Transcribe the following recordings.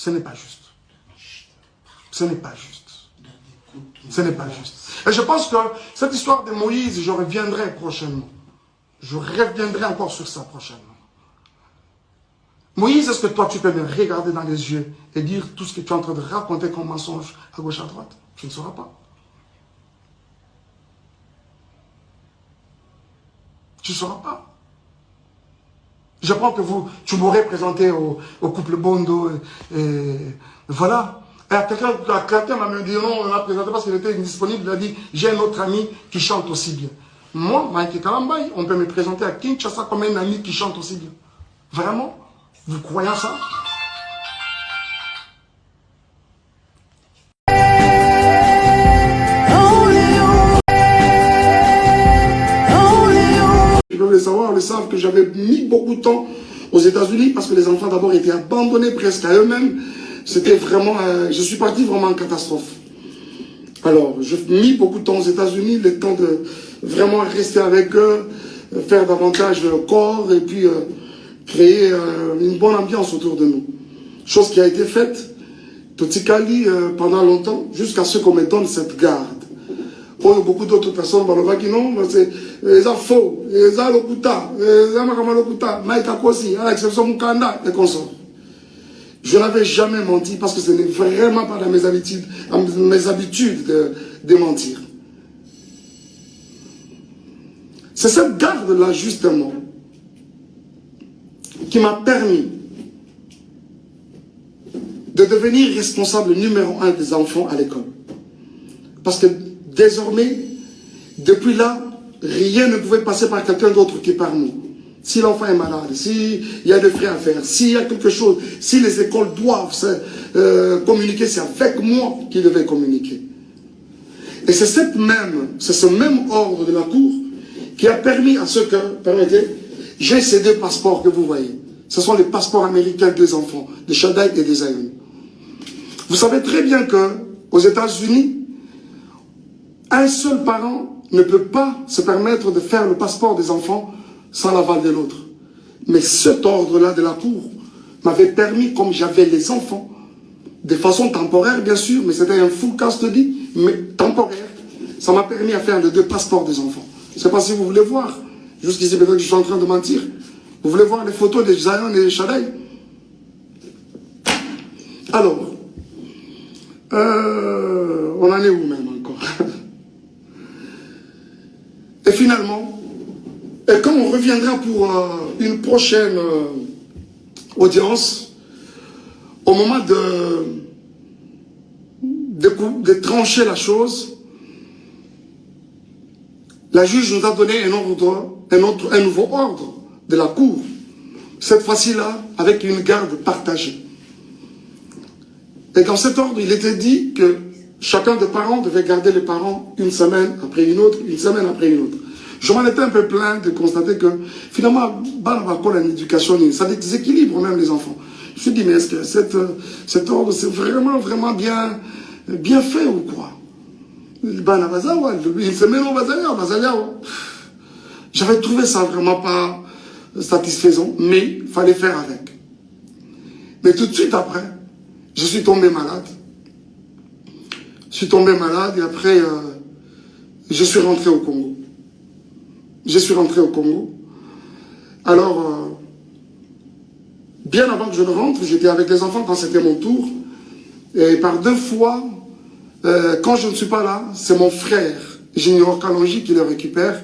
Ce n'est pas juste. Ce n'est pas juste. Ce n'est pas juste. Et je pense que cette histoire de Moïse, je reviendrai prochainement. Je reviendrai encore sur ça prochainement. Moïse, est-ce que toi, tu peux me regarder dans les yeux et dire tout ce que tu es en train de raconter comme mensonge à gauche, à droite? Tu ne sauras pas. Tu ne sauras pas. Je pense que tu m'aurais présenté au couple Bondo et voilà. Et quelqu'un m'a même dit non, on l'a présenté parce qu'il était indisponible. Il a dit, j'ai un autre ami qui chante aussi bien. Moi, Mike Kalambay, on peut me présenter à Kinshasa comme un ami qui chante aussi bien. Vraiment? Vous croyez ça? Ils veulent le savoir, ils savent que j'avais mis beaucoup de temps aux États-Unis parce que les enfants d'abord étaient abandonnés presque à eux-mêmes. C'était vraiment, je suis parti vraiment en catastrophe. Alors, j'ai mis beaucoup de temps aux États-Unis, le temps de vraiment rester avec eux, faire davantage le corps et puis créer une bonne ambiance autour de nous. Chose qui a été faite, Totikali, pendant longtemps, jusqu'à ce qu'on me donne cette garde. Pour beaucoup d'autres personnes, qui non, c'est faux, c'est lokuta, c'est lokuta, Maïka Kosi, à l'exception de Mukanda et consorts. Je n'avais jamais menti parce que ce n'est vraiment pas dans mes habitudes de mentir. C'est cette garde-là, justement, qui m'a permis de devenir responsable numéro 1 des enfants à l'école. Parce que désormais, depuis là, rien ne pouvait passer par quelqu'un d'autre que par nous. Si l'enfant est malade, s'il y a des frais à faire, s'il y a quelque chose, si les écoles doivent communiquer, c'est avec moi qu'ils devaient communiquer. Et c'est ce même ordre de la Cour qui a permis à ce que, permettez, j'ai ces deux passeports que vous voyez. Ce sont les passeports américains des enfants, de Shaddai et des Zion. Vous savez très bien qu'aux États-Unis, un seul parent ne peut pas se permettre de faire le passeport des enfants sans l'aval de l'autre. Mais cet ordre-là de la Cour m'avait permis, comme j'avais les enfants, de façon temporaire bien sûr, mais c'était un full custody, mais temporaire, ça m'a permis à faire les deux passeports des enfants. Je ne sais pas si vous voulez voir, jusqu'ici peut-être que je suis en train de mentir, vous voulez voir les photos de Zion et de Shaddai? Alors, on en est où même encore? Et finalement, et quand on reviendra pour une prochaine audience, au moment de trancher la chose, la juge nous a donné un nouveau ordre de la Cour. Cette fois-ci-là, avec une garde partagée. Et dans cet ordre, il était dit que chacun des parents devait garder les parents une semaine après une autre, une semaine après une autre. Je m'en étais un peu plaint de constater que finalement, l'éducation, ça déséquilibre même les enfants. Je me suis dit, mais est-ce que cet ordre, c'est vraiment bien fait ou quoi? Une semaine au Bazalia. J'avais trouvé ça vraiment pas satisfaisant, mais il fallait faire avec. Mais tout de suite après, je suis tombé malade. Et après, je suis rentré au Congo. Alors, bien avant que je ne rentre, j'étais avec les enfants quand c'était mon tour. Et par 2 fois, quand je ne suis pas là, c'est mon frère, Junior Kalonji, qui le récupère.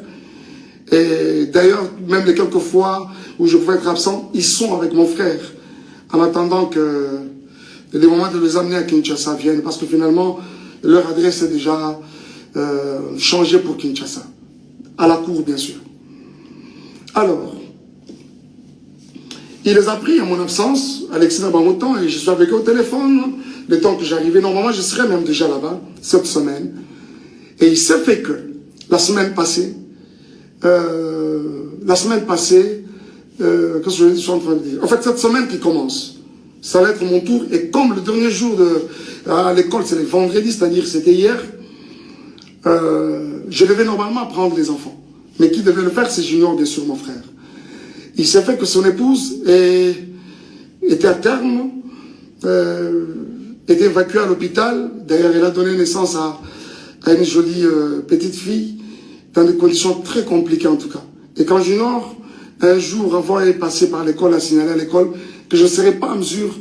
Et d'ailleurs, même les quelques fois où je pouvais être absent, ils sont avec mon frère. En attendant que les moments de les amener à Kinshasa viennent. Parce que finalement, leur adresse est déjà changée pour Kinshasa. À la Cour, bien sûr. Alors, il les a pris à mon absence, Alexis Nabamotan, et je suis avec eux au téléphone, le temps que j'arrivais. Normalement, je serais même déjà là-bas, cette semaine. Et il s'est fait que, la semaine passée, qu'est-ce que je suis en train de dire? En fait, cette semaine qui commence, ça va être mon tour, et comme le dernier jour à l'école, c'est le vendredi, c'est-à-dire c'était hier, je devais normalement prendre les enfants. Mais qui devait le faire, c'est Junior, bien sûr, mon frère. Il s'est fait que son épouse était à terme été évacuée à l'hôpital. D'ailleurs, elle a donné naissance à une jolie petite fille, dans des conditions très compliquées en tout cas. Et quand Junior, un jour, avant d'être passé par l'école, a signalé à l'école que je ne serais pas en mesure,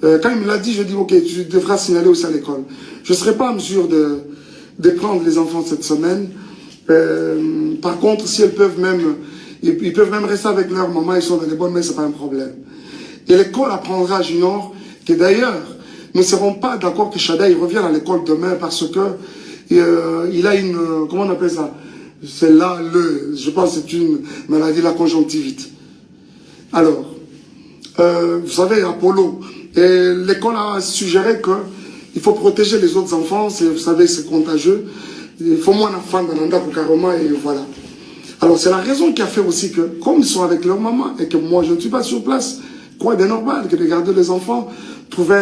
quand il me l'a dit, je dis ok, tu devras signaler aussi à l'école. Je ne serai pas en mesure de prendre les enfants cette semaine. Par contre, si elles peuvent même, ils peuvent même rester avec leur maman, ils sont dans les bonnes mains, ce n'est pas un problème. Et l'école apprendra à Junior que d'ailleurs, nous ne serons pas d'accord que Shada il revienne à l'école demain parce que il a une, comment on appelle ça? C'est là, je pense que c'est une maladie de la conjonctivite. Alors, vous savez, Apollo, l'école a suggéré qu'il faut protéger les autres enfants, vous savez, c'est contagieux. Il faut moins d'enfants dans l'anda pour carrément, et voilà. Alors, c'est la raison qui a fait aussi que, comme ils sont avec leur maman, et que moi, je ne suis pas sur place, quoi de normal que de garder les enfants, trouver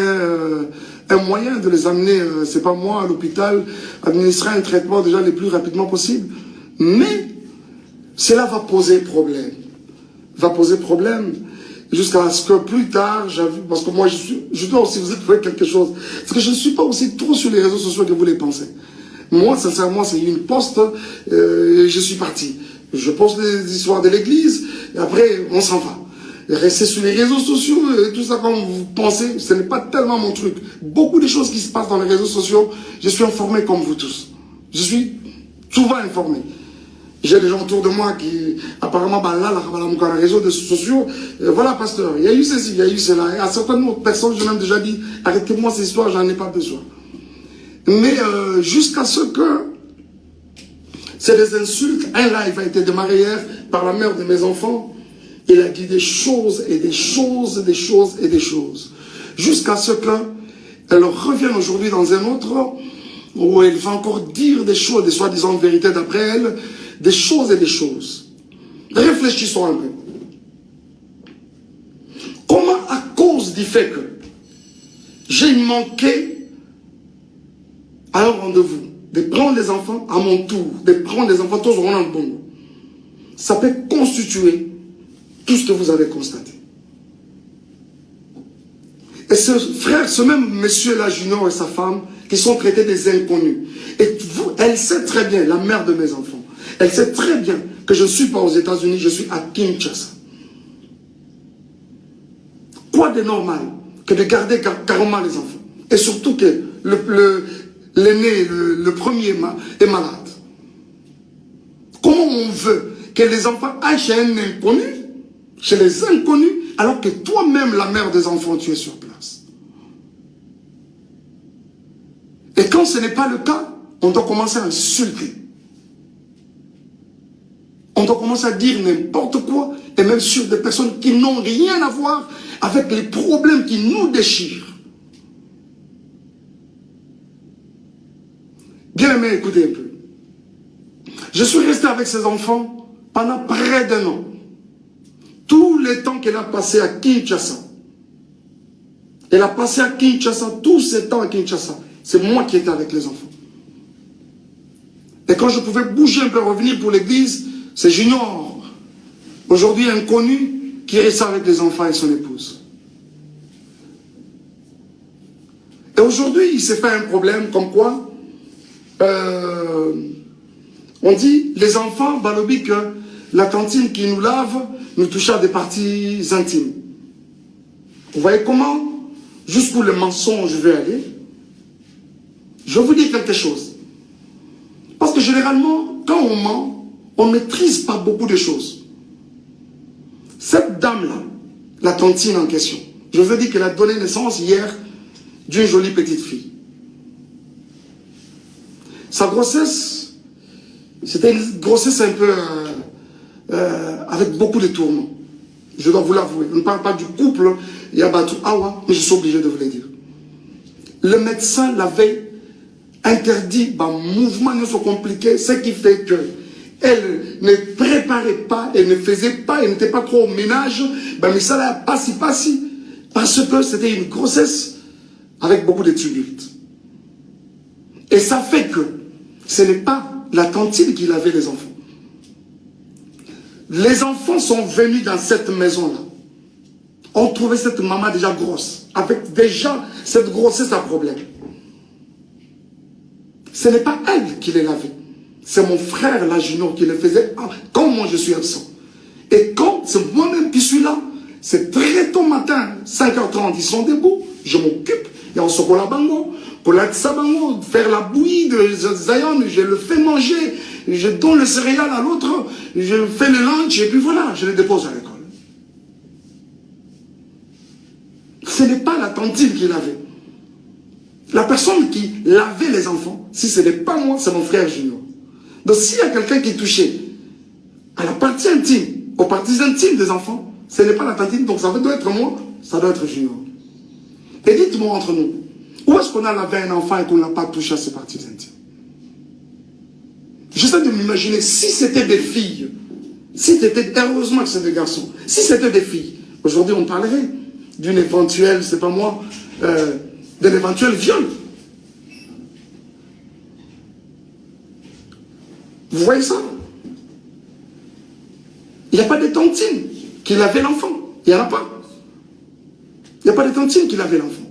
un moyen de les amener, c'est pas moi, à l'hôpital, administrer un traitement déjà le plus rapidement possible. Mais cela va poser problème. Va poser problème jusqu'à ce que plus tard, parce que moi je dois aussi vous avouer quelque chose. Parce que je ne suis pas aussi trop sur les réseaux sociaux que vous les pensez. Moi, sincèrement, c'est une poste, je suis parti. Je poste les histoires de l'église, et après, on s'en va. Et rester sur les réseaux sociaux, tout ça comme vous pensez, ce n'est pas tellement mon truc. Beaucoup de choses qui se passent dans les réseaux sociaux, je suis informé comme vous tous. Je suis souvent informé. J'ai des gens autour de moi qui, apparemment, dans les réseaux sociaux, voilà, pasteur, il y a eu ceci, il y a eu cela. Et à certaines autres personnes, je même déjà dit, arrêtez-moi ces histoires, j'en ai pas besoin. Mais jusqu'à ce que c'est des insultes, un live a été démarré hier par la mère de mes enfants. Il a dit des choses et des choses, des choses et des choses. Jusqu'à ce qu'elle revienne aujourd'hui dans un autre, où elle va encore dire des choses, des soi-disant vérités d'après elle, des choses et des choses. Réfléchissons un peu. Comment, à cause du fait que j'ai manqué à un rendez-vous, de prendre les enfants à mon tour, de prendre les enfants tous au rond bon, ça peut constituer tout ce que vous avez constaté. Et ce frère, ce même monsieur-là, Junior et sa femme, qui sont traités des inconnus. Et vous, elle sait très bien, la mère de mes enfants, elle sait très bien que je ne suis pas aux États-Unis, je suis à Kinshasa. Quoi de normal que de garder carrément les enfants? Et surtout que l'aîné, le premier est malade. Comment on veut que les enfants aillent chez un inconnu, chez les inconnus, alors que toi-même, la mère des enfants, tu es sur place? Et quand ce n'est pas le cas, on doit commencer à insulter. On doit commencer à dire n'importe quoi, et même sur des personnes qui n'ont rien à voir avec les problèmes qui nous déchirent. Bien aimé, écoutez un peu. Je suis resté avec ces enfants pendant près d'un an. Tout le temps qu'elle a passé à Kinshasa. Elle a passé à Kinshasa, tout ce temps à Kinshasa. C'est moi qui étais avec les enfants. Et quand je pouvais bouger un peu, revenir pour l'église, c'est Junior, aujourd'hui inconnu, qui reste avec les enfants et son épouse. Et aujourd'hui, il s'est fait un problème comme quoi, on dit, les enfants, balobi que la cantine qui nous lave, nous touche à des parties intimes. Vous voyez comment, jusqu'où le mensonge veut aller? Je vous dis quelque chose. Parce que généralement, quand on ment, on ne maîtrise pas beaucoup de choses. Cette dame-là, la cantine en question, je veux dire qu'elle a donné naissance hier d'une jolie petite fille. Sa grossesse, c'était une grossesse un peu avec beaucoup de tourments. Je dois vous l'avouer. On ne parle pas du couple Yabatou Awa, mais je suis obligé de vous le dire. Le médecin l'avait interdit, mouvement ne soit compliqué, ce qui fait que elle ne préparait pas, elle ne faisait pas, elle n'était pas trop au ménage, mais ça l'a passi, parce que c'était une grossesse avec beaucoup de tumultes. Et ça fait que ce n'est pas la cantine qui lavait les enfants. Les enfants sont venus dans cette maison-là. On trouvait cette maman déjà grosse, avec déjà cette grossesse à problème. Ce n'est pas elle qui les lavait. C'est mon frère, là, Junior, qui le faisait quand moi je suis absent. Et quand c'est moi-même qui suis là, c'est très tôt matin, 5h30, ils sont debout, je m'occupe, il y a un chocolat bango, pour la tsabango, faire la bouillie de Zion, je le fais manger, je donne le céréal à l'autre, je fais le lunch, et puis voilà, je le dépose à l'école. Ce n'est pas la tantine qui lavait. La personne qui lavait les enfants, si ce n'est pas moi, c'est mon frère Junior. Donc s'il y a quelqu'un qui touchait à la partie intime, aux parties intimes des enfants, ce n'est pas la tantine, donc ça doit être moi, ça doit être Junior. Et dites-moi entre nous, où est-ce qu'on a lavé un enfant et qu'on n'a pas touché à ses parties intimes? J'essaie de m'imaginer, si c'était des filles, si c'était, heureusement que c'est des garçons, si c'était des filles, aujourd'hui on parlerait d'une éventuelle, c'est pas moi, d'un éventuel viol. Vous voyez ça? Il n'y a pas de tantine qui lavait l'enfant. Il n'y en a pas. Il n'y a pas de tantine qui lavait l'enfant.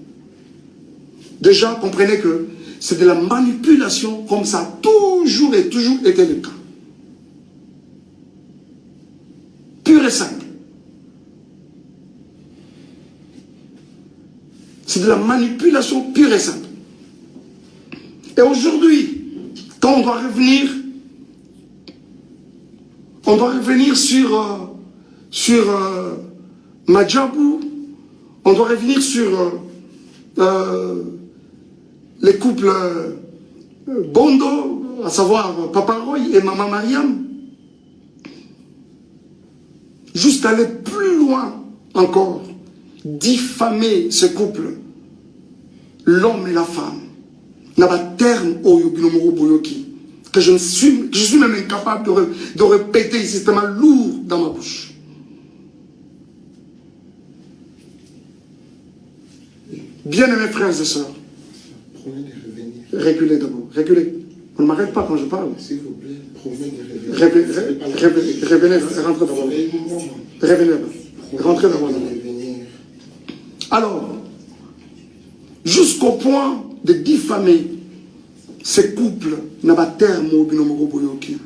Déjà, comprenez que c'est de la manipulation, comme ça a toujours et toujours été le cas. Pur et simple. C'est de la manipulation pure et simple. Et aujourd'hui, quand on doit revenir sur Madjabou, on doit revenir sur les couples Bondo, à savoir Papa Roy et Maman Mariam. Juste aller plus loin encore, diffamer ce couple, l'homme et la femme, n'a pas terme au Yobinomoro Boyoki, que je suis même incapable de répéter ici, c'est tellement lourd dans ma bouche. Bien-aimés frères et sœurs, reculez d'abord, reculez. On ne m'arrête pas quand je parle. S'il vous plaît, promettez de revenez, rentrez d'abord. Revenez, rentrez d'abord. Alors, jusqu'au point de diffamer ces couples, n'a pas terme au binomoro boyoki.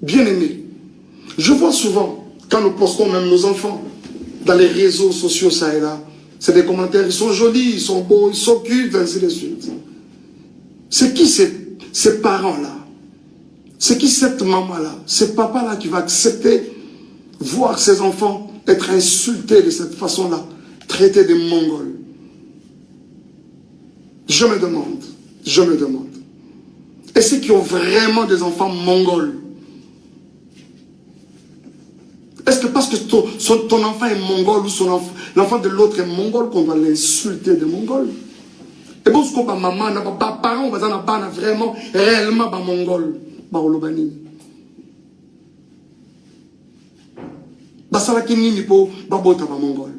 Bien-aimés, je vois souvent, quand nous postons même nos enfants dans les réseaux sociaux, ça et là, c'est des commentaires, ils sont jolis, ils sont beaux, ils s'occupent, ainsi de suite. C'est qui ces parents-là? C'est qui cette maman-là? Ce papa-là qui va accepter voir ses enfants être insultés de cette façon-là, traités de Mongols? Je me demande. Et ceux qui ont vraiment des enfants mongols, est-ce que parce que ton enfant est mongol ou l'enfant de l'autre est mongol qu'on doit l'insulter de mongol? Et bon, ce que maman, parents, vraiment, réellement, mongol, baolobani. Basalaki nini po, babota mongol.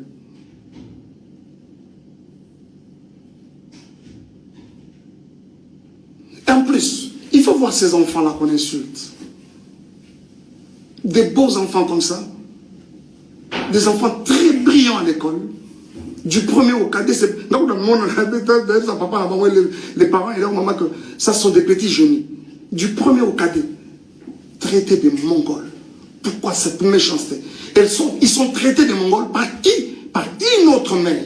Et en plus, il faut voir ces enfants-là qu'on insulte. Des beaux enfants comme ça. Des enfants très brillants à l'école. Du premier au cadet, c'est... Donc, les parents et leur maman, que ça sont des petits génies. Du premier au cadet, traités de Mongols. Pourquoi cette méchanceté? Ils sont traités de Mongols par qui? Par une autre mère.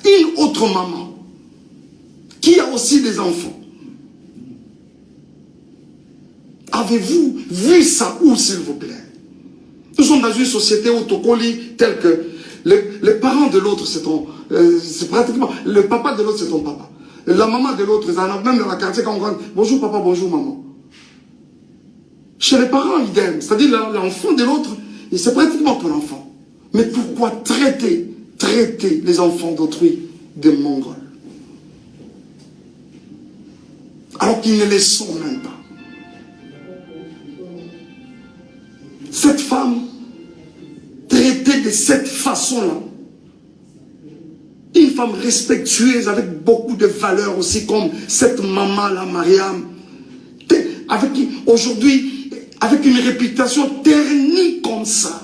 Une autre maman. Qui a aussi des enfants. Avez-vous vu ça où, s'il vous plaît? Nous sommes dans une société autocolie telle que les parents de l'autre, c'est pratiquement... Le papa de l'autre, c'est ton papa. La maman de l'autre, même dans la quartier, quand on rentre, bonjour papa, bonjour maman. Chez les parents, idem. C'est-à-dire l'enfant de l'autre, c'est pratiquement ton enfant. Mais pourquoi traiter les enfants d'autrui de Mongols? Alors qu'ils ne les sont même pas. Cette femme, traitée de cette façon-là, une femme respectueuse avec beaucoup de valeurs aussi, comme cette maman-là, Mariam, avec qui aujourd'hui, avec une réputation ternie comme ça.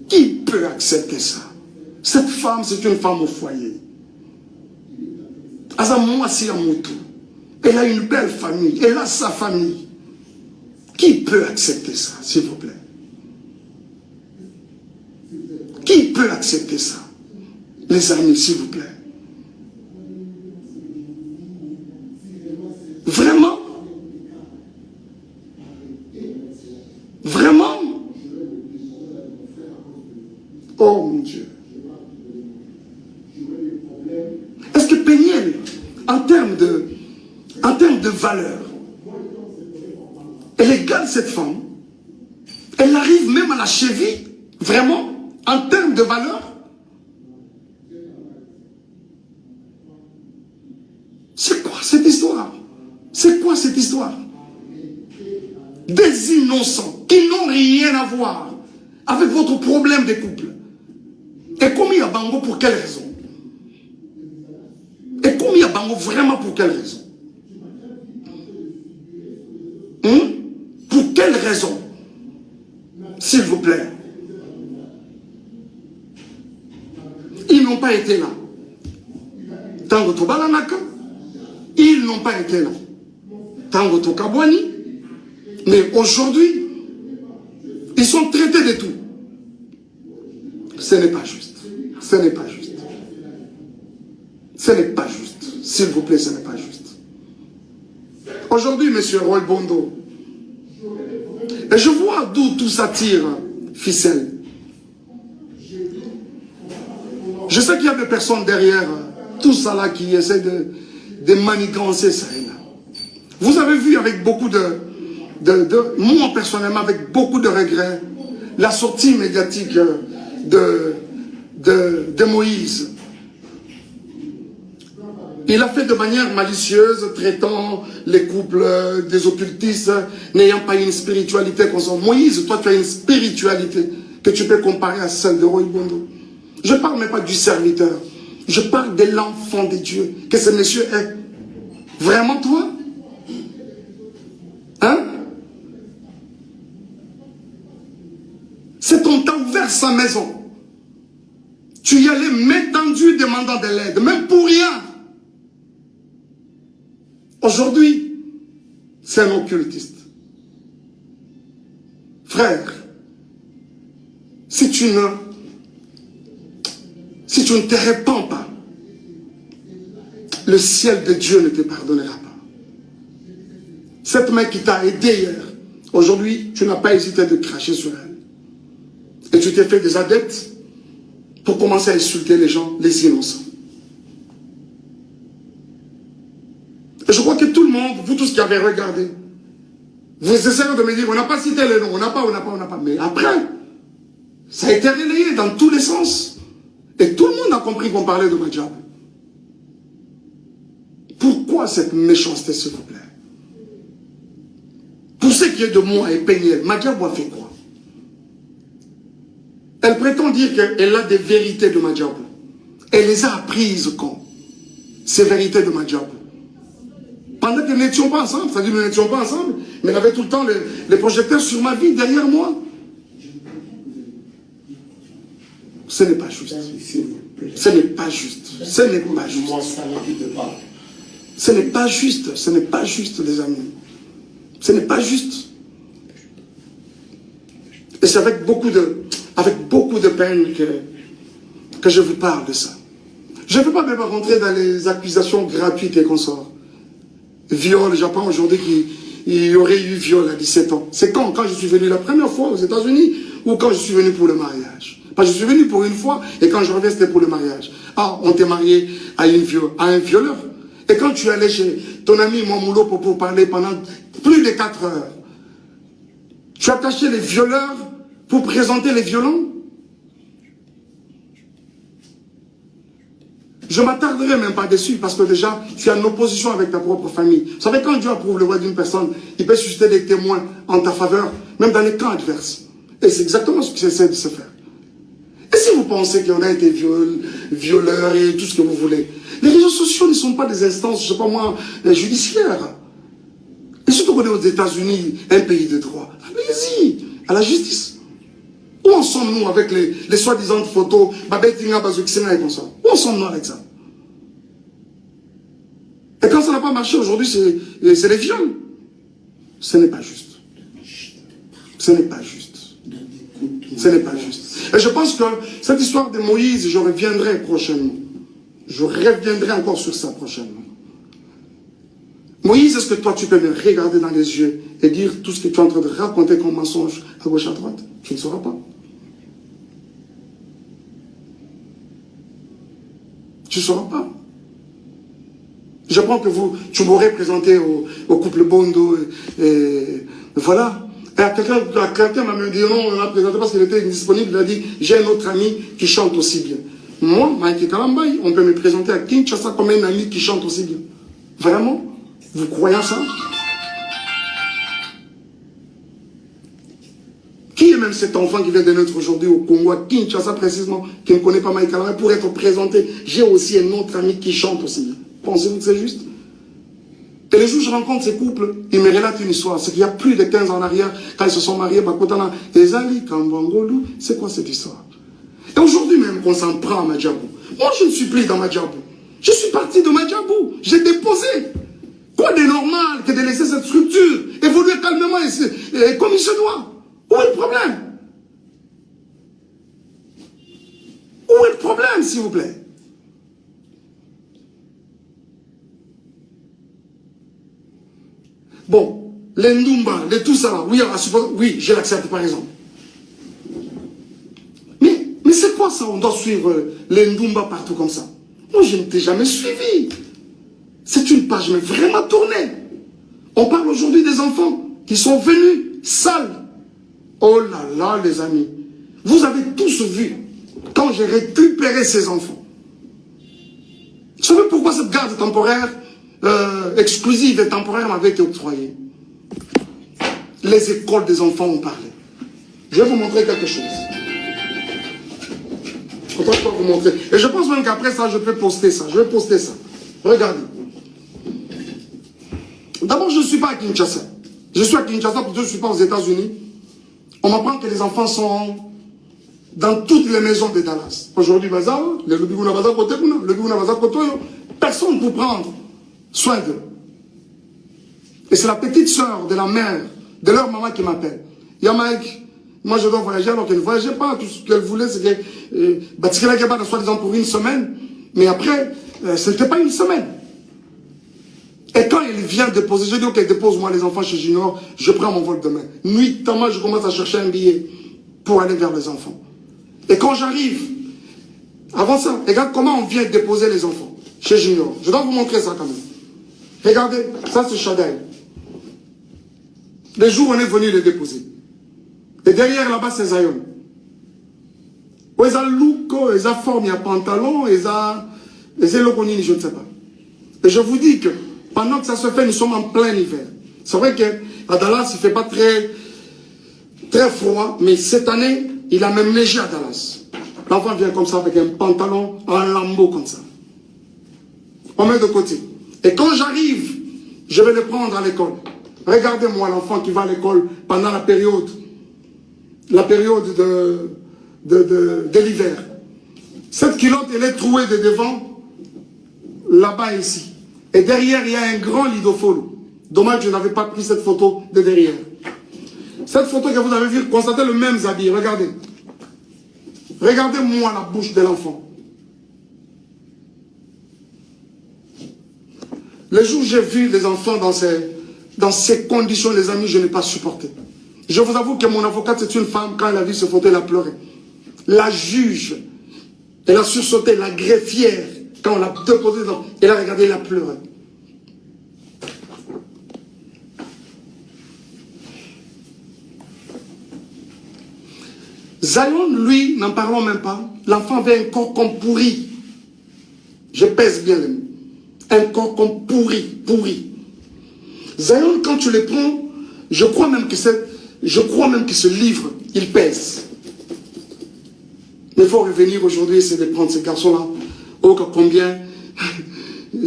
Qui peut accepter ça? Cette femme, c'est une femme au foyer. Elle a une belle famille, elle a sa famille. Qui peut accepter ça, s'il vous plaît? Qui peut accepter ça? Les amis, s'il vous plaît. Vraiment? Vraiment? Oh mon Dieu. Est-ce que Péniel, en termes de valeur, elle égale cette femme? Elle arrive même à la cheville? Vraiment? En termes de valeur? C'est quoi cette histoire? C'est quoi cette histoire? Des innocents qui n'ont rien à voir avec votre problème de couple. Et commis à Bango pour quelle raison? Et commis à Bango vraiment pour quelle raison? Pour quelle raison? S'il vous plaît. Ils n'ont pas été là. Tango Tobalanaka, ils n'ont pas été là. Tango Tokabwani, mais aujourd'hui, ils sont traités de tout. Ce n'est pas juste. Ce n'est pas juste. Ce n'est pas juste. S'il vous plaît, ce n'est pas juste. Aujourd'hui, monsieur Roy Bondo, et je vois d'où tout ça tire, ficelle. Je sais qu'il y a des personnes derrière tout ça là qui essaient de manigancer ça et là. Vous avez vu avec beaucoup moi personnellement, avec beaucoup de regrets, la sortie médiatique de Moïse. Il a fait de manière malicieuse, traitant les couples des occultistes, n'ayant pas une spiritualité comme ça. Moïse, toi tu as une spiritualité que tu peux comparer à celle de Roy Bondo. Je ne parle même pas du serviteur. Je parle de l'enfant de Dieu que ce monsieur est. Vraiment toi? Hein? C'est qu'on t'a ouvert sa maison. Tu y allais main tendue demandant de l'aide, même pour rien. Aujourd'hui, c'est un occultiste. Frère, si tu ne te répands pas, le ciel de Dieu ne te pardonnera pas. Cette main qui t'a aidé hier, aujourd'hui, tu n'as pas hésité de cracher sur elle. Et tu t'es fait des adeptes pour commencer à insulter les gens, les innocents. Et je crois que tout le monde, vous tous qui avez regardé, vous essayez de me dire, on n'a pas cité les noms, on n'a pas. Mais après, ça a été relayé dans tous les sens. Et tout le monde a compris qu'on parlait de Madjab. Pourquoi cette méchanceté, s'il vous plaît? Pour ce qui est de moi et Péniel, Madjab a fait quoi? Elle prétend dire qu'elle a des vérités de Madjab. Elle les a apprises quand? Ces vérités de Madjab. Pendant que nous n'étions pas ensemble, c'est-à-dire que nous n'étions pas ensemble, mais elle avait tout le temps les projecteurs sur ma vie, derrière moi. Ce n'est pas juste. Ce n'est pas juste. Ce n'est pas juste. Ce n'est pas juste. Ce n'est pas juste, les amis. Ce n'est pas juste. Et c'est avec beaucoup de peine que je vous parle de ça. Je ne veux pas même rentrer dans les accusations gratuites et consorts. Viol, j'apprends aujourd'hui qu'il y aurait eu viol à 17 ans. C'est quand je suis venu la première fois aux États-Unis ou quand je suis venu pour le mariage? Parce que je suis venu pour une fois et quand je reviens, c'était pour le mariage. Ah, on t'est marié à un violeur. Et quand tu allais chez ton ami Momulo pour parler pendant plus de 4 heures, tu as caché les violeurs pour présenter les violents? Je ne m'attarderai même pas dessus parce que déjà, tu es en opposition avec ta propre famille. Vous savez, quand Dieu approuve le voix d'une personne, il peut susciter des témoins en ta faveur, même dans les camps adverses. Et c'est exactement ce qui essaie de se faire. Et si vous pensez qu'on a été violeurs et tout ce que vous voulez, les réseaux sociaux ne sont pas des instances, je ne sais pas moi, judiciaires. Et surtout qu'on est aux États-Unis, un pays de droit. allez-y, à la justice. Où en sommes-nous avec les soi-disant photos, où en sommes-nous avec ça? Et quand ça n'a pas marché aujourd'hui, c'est les viols. Ce n'est pas juste. Ce n'est pas juste. Ce n'est pas juste. Et je pense que cette histoire de Moïse, je reviendrai prochainement. Je reviendrai encore sur ça prochainement. Moïse, est-ce que toi tu peux me regarder dans les yeux et dire tout ce que tu es en train de raconter comme mensonge à gauche à droite? Tu ne sauras pas. Tu ne sauras pas. Je pense que tu m'aurais présenté au couple Bondo et voilà. Et à quelqu'un m'a dit non, on l'a présenté parce qu'il était disponible. Il a dit j'ai un autre ami qui chante aussi bien. Moi, Mike Kalambay, on peut me présenter à Kinshasa comme un ami qui chante aussi bien. Vraiment? Vous croyez ça? Qui est même cet enfant qui vient de naître aujourd'hui au Congo, à Kinshasa précisément, qui ne connaît pas Mike Kalambay, pour être présenté? J'ai aussi un autre ami qui chante aussi bien. Pensez-vous que c'est juste? Et les jours où je rencontre ces couples, ils me relatent une histoire. C'est qu'il y a plus de 15 ans en arrière, quand ils se sont mariés, c'est quoi cette histoire? Et aujourd'hui même qu'on s'en prend à Madjabou. Moi, je ne suis plus dans Madjabou. Je suis parti de Madjabou. J'ai déposé. Quoi de normal que de laisser cette structure évoluer calmement et comme il se doit? Où est le problème? Où est le problème, s'il vous plaît? Bon, les Ndumba, les tout ça, oui, je l'accepte par exemple. Mais c'est quoi ça? On doit suivre les Ndumba partout comme ça. Moi, je ne t'ai jamais suivi. C'est une page mais vraiment tournée. On parle aujourd'hui des enfants qui sont venus sales. Oh là là, les amis. Vous avez tous vu quand j'ai récupéré ces enfants. Vous savez pourquoi cette garde temporaire exclusive et temporaire m'avait été octroyée? Les écoles des enfants ont parlé. Je vais vous montrer quelque chose. Je ne peux pas vous montrer. Et je pense même qu'après ça, je peux poster ça. Je vais poster ça. Regardez. D'abord, je ne suis pas à Kinshasa. Je suis à Kinshasa parce que je ne suis pas aux États-Unis. On m'apprend que les enfants sont dans toutes les maisons de Dallas. Aujourd'hui, personne pour prendre soin d'eux. Et c'est la petite soeur de la mère, de leur maman qui m'appelle. Il y a Mike, moi je dois voyager alors qu'elle ne voyageait pas. Tout ce qu'elle voulait, c'est que soi-disant pour une semaine. Mais après, ce n'était pas une semaine. Et quand il vient déposer, je dis ok, dépose-moi les enfants chez Junior, je prends mon vol demain. Nuitamment, je commence à chercher un billet pour aller vers les enfants. Et quand j'arrive, avant ça, regarde comment on vient déposer les enfants chez Junior. Je dois vous montrer ça quand même. Regardez, ça c'est Chadaï. Les jours où on est venu les déposer. Et derrière là-bas c'est Zion. Où ils ont look, ils ont forme, il y a pantalon, ils ont loconini, je ne sais pas. Et je vous dis que pendant que ça se fait, nous sommes en plein hiver. C'est vrai qu'à Dallas, il ne fait pas très froid, mais cette année, il a même neigé à Dallas. L'enfant vient comme ça avec un pantalon en lambeau comme ça. On met de côté. Et quand j'arrive, je vais le prendre à l'école. Regardez-moi l'enfant qui va à l'école pendant la période de l'hiver. Cette culotte, elle est trouée de devant, là-bas ici. Et derrière, il y a un grand lidofolo. Dommage que je n'avais pas pris cette photo de derrière. Cette photo que vous avez vue, constatez le même habit. Regardez. Regardez-moi la bouche de l'enfant. Le jour où j'ai vu les enfants dans ces conditions, les amis, je n'ai pas supporté. Je vous avoue que mon avocate, c'est une femme, quand elle a vu ce photo, elle a pleuré. La juge, elle a sursauté, la greffière, quand on l'a déposé, elle a regardé, elle a pleuré. Zion, lui, n'en parlons même pas. L'enfant avait un corps comme pourri. Je pèse bien les mots. Un corps comme pourri. Zion, quand tu les prends, je crois même que ce livre, il pèse. Mais il faut revenir aujourd'hui, c'est de prendre ces garçons-là. Oh, combien.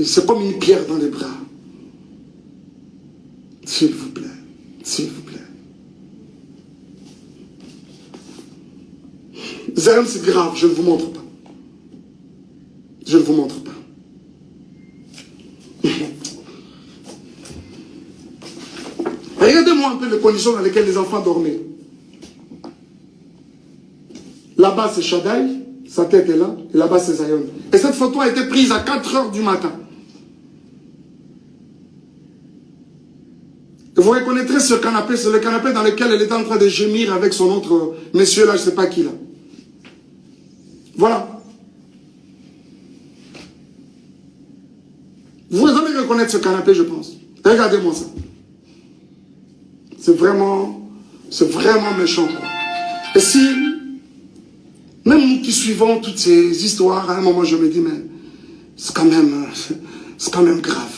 C'est comme une pierre dans les bras. S'il vous plaît. S'il vous plaît. Zerem, c'est grave, je ne vous montre pas. Je ne vous montre pas. Regardez-moi un peu les conditions dans lesquelles les enfants dormaient. Là-bas, c'est Shaddai, sa tête est là, et là-bas, c'est Zion. Et cette photo a été prise à 4 h du matin. Et vous reconnaîtrez ce canapé, c'est le canapé dans lequel elle est en train de gémir avec son autre monsieur, là, je ne sais pas qui, là. Voilà. Vous allez reconnaître ce canapé, je pense. Regardez-moi ça. C'est vraiment méchant, quoi. Et si, même nous qui suivons toutes ces histoires, à un moment, je me dis, mais c'est quand même grave.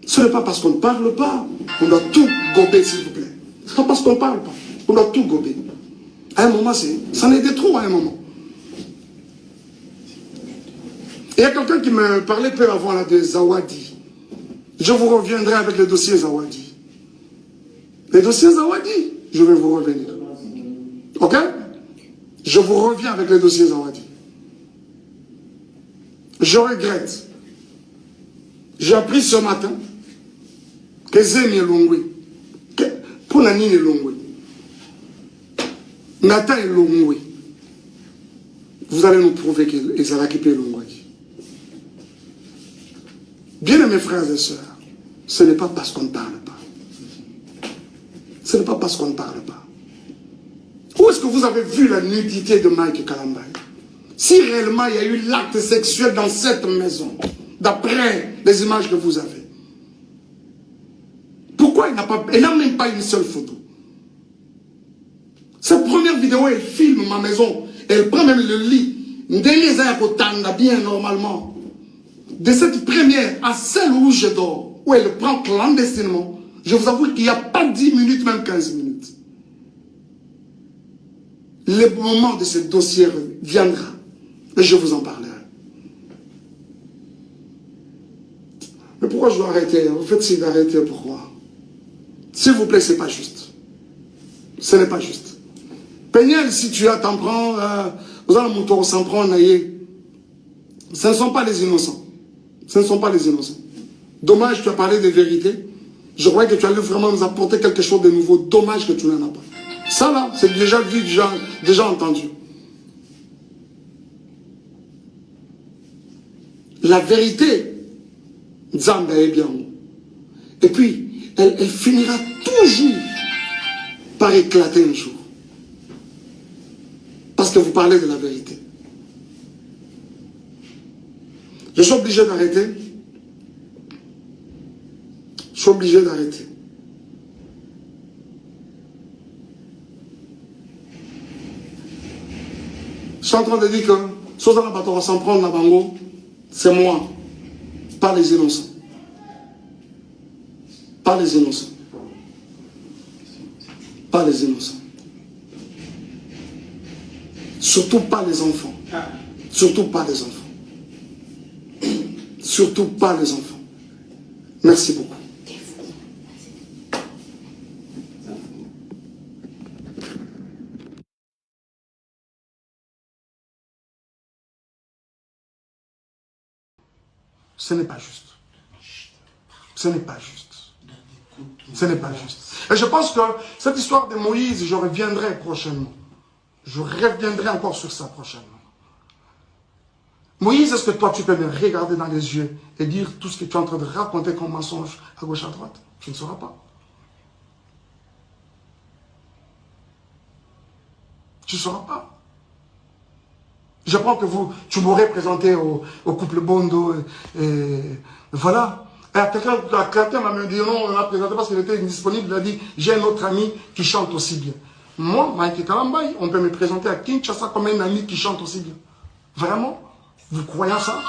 Ce n'est pas parce qu'on ne parle pas, on doit tout gober, s'il vous plaît. Ce n'est pas parce qu'on ne parle pas, on doit tout gober. À un moment, ça en était trop, à un moment. Il y a quelqu'un qui me parlait peu avant là, de Zawadi. Je vous reviendrai avec le dossier Zawadi. Les dossiers Zawadi, je vais vous revenir. Ok? Je vous reviens avec les dossiers Zawadi. Je regrette. J'ai appris ce matin que Zemi est Longwe. Pour Nanine est Longwe. Nathan est Longwe. Vous allez nous prouver qu'Ezalaki est Longwe. Bien mes frères et sœurs, ce n'est pas parce qu'on ne parle pas. Ce n'est pas parce qu'on ne parle pas. Où est-ce que vous avez vu la nudité de Mike Kalambay? Si réellement il y a eu l'acte sexuel dans cette maison, d'après les images que vous avez, pourquoi il n'a même pas une seule photo? Cette première vidéo, elle filme ma maison, elle prend même le lit. Bien normalement. De cette première à celle où je dors, où elle prend clandestinement, je vous avoue qu'il n'y a pas 10 minutes, même 15 minutes. Le moment de ce dossier viendra et je vous en parlerai. Mais pourquoi je dois arrêter? Vous faites signe d'arrêter, pourquoi? S'il vous plaît, ce n'est pas juste. Ce n'est pas juste. Peignel, si tu as, t'en prends, vous allez mon s'en prendre, ce ne sont pas les innocents. Ce ne sont pas les innocents. Dommage, tu as parlé de vérité. Je croyais que tu allais vraiment nous apporter quelque chose de nouveau. Dommage que tu n'en as pas. Ça là, c'est déjà vu, déjà entendu. La vérité, Zamba est bien. Et puis, elle finira toujours par éclater un jour. Parce que vous parlez de la vérité. Je suis obligé d'arrêter. Je suis obligé d'arrêter. Je suis en train de dire que Sozana Batora s'en prendre la bango, c'est moi, pas les innocents. Pas les innocents. Pas les innocents. Surtout pas les enfants. Surtout pas les enfants. Surtout pas les enfants. Merci beaucoup. Ce n'est pas juste. Ce n'est pas juste. Ce n'est pas juste. Et je pense que cette histoire de Moïse, je reviendrai prochainement. Je reviendrai encore sur ça prochainement. Moïse, est-ce que toi, tu peux me regarder dans les yeux et dire tout ce que tu es en train de raconter comme mensonge à gauche, à droite? Tu ne sauras pas. Tu ne sauras pas. Je pense que tu m'aurais présenté au couple Bondo et voilà. Et quelqu'un m'a dit non, on l'a présenté parce qu'il était indisponible. Il a dit, j'ai un autre ami qui chante aussi bien. Moi, Mike Kalambay, on peut me présenter à Kinshasa comme un ami qui chante aussi bien. Vraiment? Vous croyez ça?